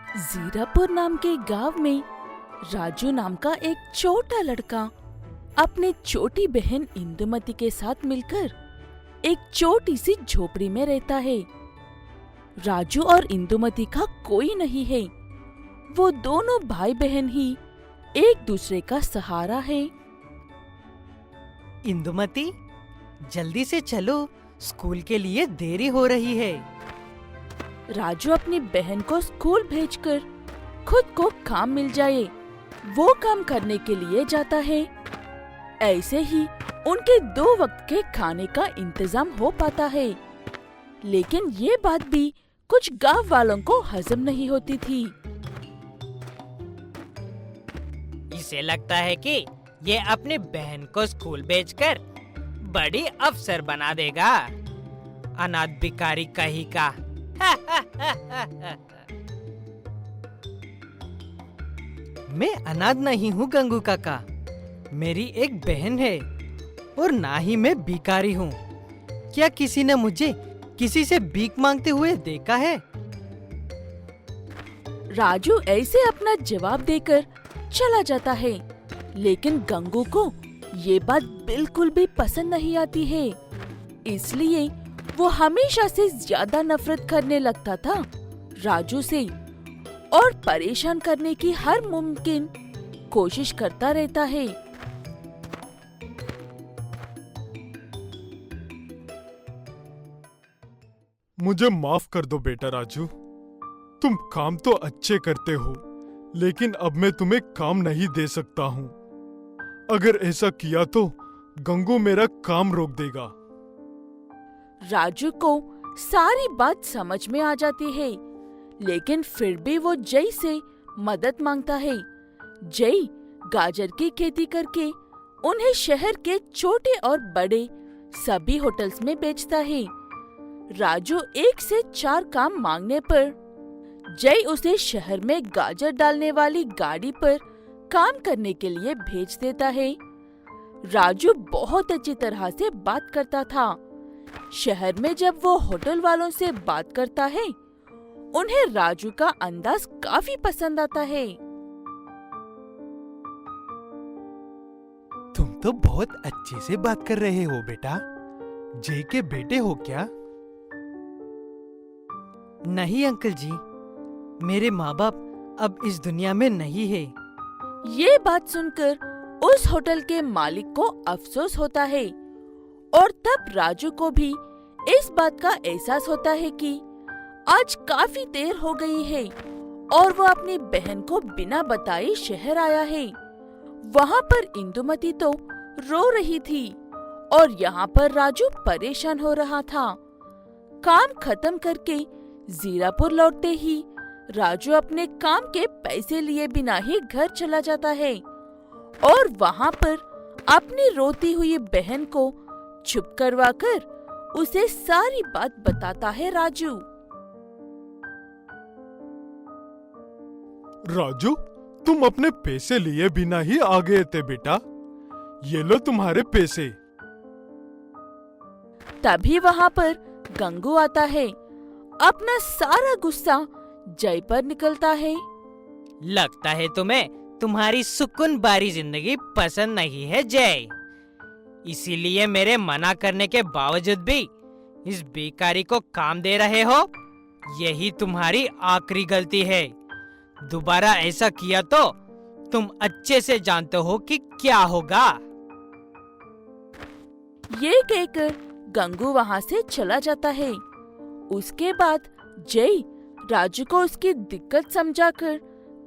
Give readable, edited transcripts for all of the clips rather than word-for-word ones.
जीरापुर नाम के गांव में राजू नाम का एक छोटा लड़का अपने छोटी बहन इंदुमती के साथ मिलकर एक छोटी सी झोपड़ी में रहता है। राजू और इंदुमती का कोई नहीं है। वो दोनों भाई बहन ही एक दूसरे का सहारा है। इंदुमती, जल्दी से चलो, स्कूल के लिए देरी हो रही है। राजू अपनी बहन को स्कूल भेजकर खुद को काम मिल जाए वो काम करने के लिए जाता है। ऐसे ही उनके 2 वक्त के खाने का इंतजाम हो पाता है। लेकिन ये बात भी कुछ गांव वालों को हजम नहीं होती थी। इसे लगता है कि ये अपनी बहन को स्कूल भेजकर बड़ी अफसर बना देगा। अनाथ भिखारी कहीं का। मैं अनाथ नहीं हूँ गंगू काका। मेरी एक बहन है और ना ही मैं भिखारी हूँ। क्या किसी ने मुझे किसी से भीख मांगते हुए देखा है? राजू ऐसे अपना जवाब देकर चला जाता है। लेकिन गंगू को ये बात बिल्कुल भी पसंद नहीं आती है। इसलिए वो हमेशा से ज्यादा नफरत करने लगता था राजू से और परेशान करने की हर मुमकिन कोशिश करता रहता है। मुझे माफ कर दो बेटा राजू। तुम काम तो अच्छे करते हो, लेकिन अब मैं तुम्हें काम नहीं दे सकता हूँ। अगर ऐसा किया तो गंगू मेरा काम रोक देगा। राजू को सारी बात समझ में आ जाती है, लेकिन फिर भी वो जय से मदद मांगता है। जय गाजर की खेती करके उन्हें शहर के छोटे और बड़े सभी होटल्स में बेचता है। राजू 1 से 4 काम मांगने पर जय उसे शहर में गाजर डालने वाली गाड़ी पर काम करने के लिए भेज देता है। राजू बहुत अच्छी तरह से बात करता था। शहर में जब वो होटल वालों से बात करता है, उन्हें राजू का अंदाज काफी पसंद आता है। तुम तो बहुत अच्छे से बात कर रहे हो बेटा। जय के बेटे हो क्या? नहीं अंकल जी, मेरे माँ बाप अब इस दुनिया में नहीं है। ये बात सुनकर उस होटल के मालिक को अफसोस होता है और तब राजू को भी इस बात का एहसास होता है कि आज काफी देर हो गई है और वो अपनी बहन को बिना बताए शहर आया है। वहाँ पर इंदुमती तो रो रही थी और यहाँ पर राजू परेशान हो रहा था। काम खत्म करके जीरापुर लौटते ही राजू अपने काम के पैसे लिए बिना ही घर चला जाता है और वहाँ पर अपनी रोती हुई बहन को चुप करवाकर उसे सारी बात बताता है राजू। राजू, तुम अपने पैसे लिए बिना ही आ गए थे बेटा। ये लो तुम्हारे पैसे। तभी वहाँ पर गंगू आता है। अपना सारा गुस्सा जय पर निकलता है। लगता है तुम्हें तुम्हारी सुकून भरी जिंदगी पसंद नहीं है जय। इसीलिए मेरे मना करने के बावजूद भी इस भिखारी को काम दे रहे हो। यही तुम्हारी आखिरी गलती है। दोबारा ऐसा किया तो तुम अच्छे से जानते हो कि क्या होगा। ये कहकर गंगू वहाँ से चला जाता है। उसके बाद जय राजू को उसकी दिक्कत समझाकर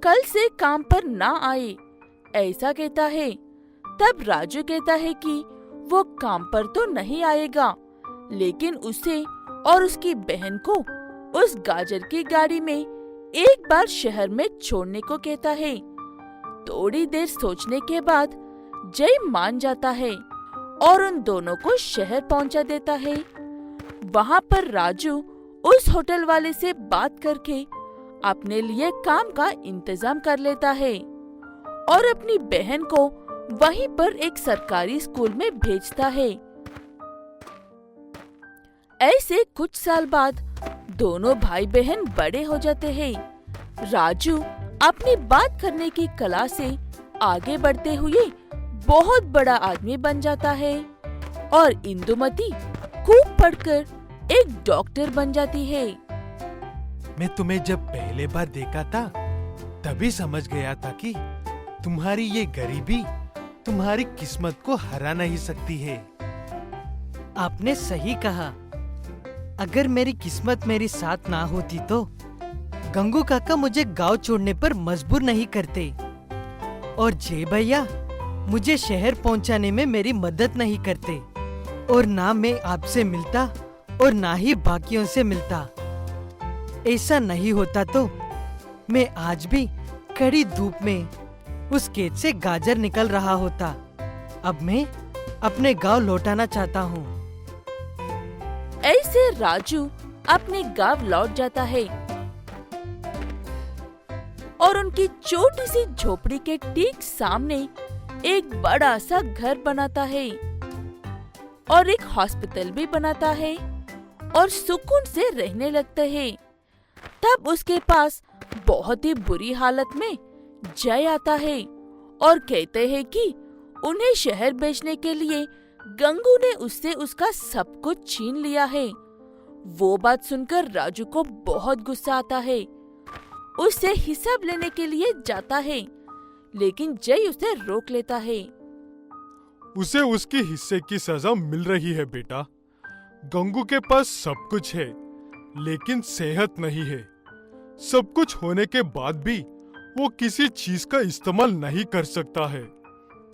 कल से काम पर ना आए ऐसा कहता है। तब राजू कहता है कि वो काम पर तो नहीं आएगा, लेकिन उसे और उसकी बहन को उस गाजर की गाड़ी में एक बार शहर में छोड़ने को कहता है। थोड़ी देर सोचने के बाद जय मान जाता है और उन दोनों को शहर पहुंचा देता है। वहाँ पर राजू उस होटल वाले से बात करके अपने लिए काम का इंतजाम कर लेता है और अपनी बहन को वहीं पर एक सरकारी स्कूल में भेजता है। ऐसे कुछ साल बाद दोनों भाई बहन बड़े हो जाते हैं। राजू अपनी बात करने की कला से आगे बढ़ते हुए बहुत बड़ा आदमी बन जाता है और इंदुमती खूब पढ़कर एक डॉक्टर बन जाती है। मैं तुम्हें जब पहले बार देखा था तभी समझ गया था कि तुम्हारी ये गरीबी तुम्हारी किस्मत को हरा नहीं सकती है। आपने सही कहा। अगर मेरी किस्मत मेरे साथ ना होती तो गंगू काका मुझे गांव छोड़ने पर मजबूर नहीं करते और जय भैया मुझे शहर पहुंचाने में मेरी मदद नहीं करते और ना मैं आपसे मिलता और ना ही बाकियों से मिलता। ऐसा नहीं होता तो मैं आज भी कड़ी धूप में उस खेत से गाजर निकल रहा होता। अब मैं अपने गांव लौटाना चाहता हूँ। ऐसे राजू अपने गांव लौट जाता है और उनकी छोटी सी झोपड़ी के ठीक सामने एक बड़ा सा घर बनाता है और एक हॉस्पिटल भी बनाता है और सुकून से रहने लगते हैं। तब उसके पास बहुत ही बुरी हालत में जय आता है और कहते हैं कि उन्हें शहर बेचने के लिए गंगू ने उससे उसका सब कुछ छीन लिया है। वो बात सुनकर राजू को बहुत गुस्सा आता है। उससे हिसाब लेने के लिए जाता है, लेकिन जय उसे रोक लेता है। उसे उसके हिस्से की सजा मिल रही है बेटा। गंगू के पास सब कुछ है लेकिन सेहत नहीं है। सब कुछ होने के बाद भी वो किसी चीज का इस्तेमाल नहीं कर सकता है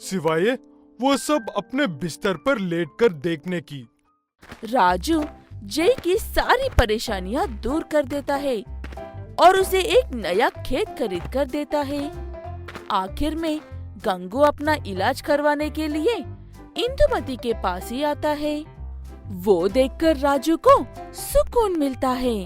सिवाय वो सब अपने बिस्तर पर लेटकर देखने की। राजू जय की सारी परेशानियां दूर कर देता है और उसे एक नया खेत खरीद कर देता है। आखिर में गंगू अपना इलाज करवाने के लिए इंदुमती के पास ही आता है। वो देखकर राजू को सुकून मिलता है।